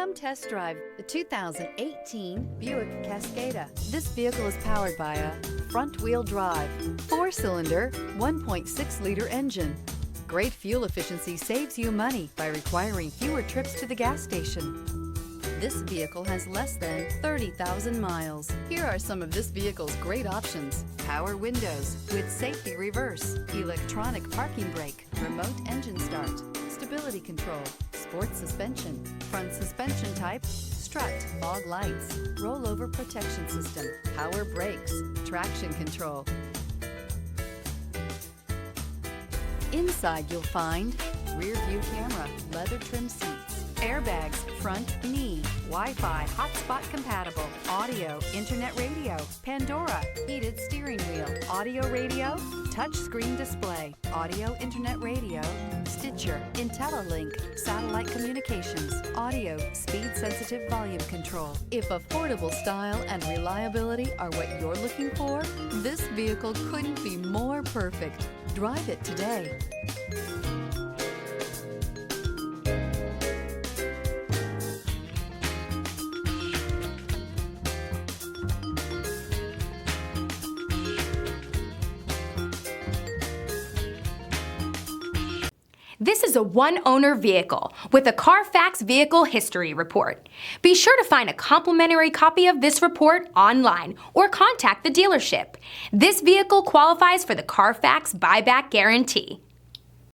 Come test drive the 2018 Buick Cascada. This vehicle is powered by a front-wheel drive, 4-cylinder, 1.6-liter engine. Great fuel efficiency saves you money by requiring fewer trips to the gas station. This vehicle has less than 30,000 miles. Here are some of this vehicle's great options: power windows with safety reverse, electronic parking brake, remote engine start, stability control, sports suspension, front suspension type, strut, fog lights, rollover protection system, power brakes, traction control. Inside you'll find rear view camera, leather trim seats, airbags, front knee, Wi-Fi, hotspot compatible, audio, internet radio, Pandora, heated steering wheel, audio radio, touch screen display, audio internet radio, Stitcher, IntelliLink, satellite communications, audio, speed-sensitive volume control. If affordable style and reliability are what you're looking for, this vehicle couldn't be more perfect. Drive it today. This is a one-owner vehicle with a Carfax Vehicle History Report. Be sure to find a complimentary copy of this report online or contact the dealership. This vehicle qualifies for the Carfax Buyback Guarantee.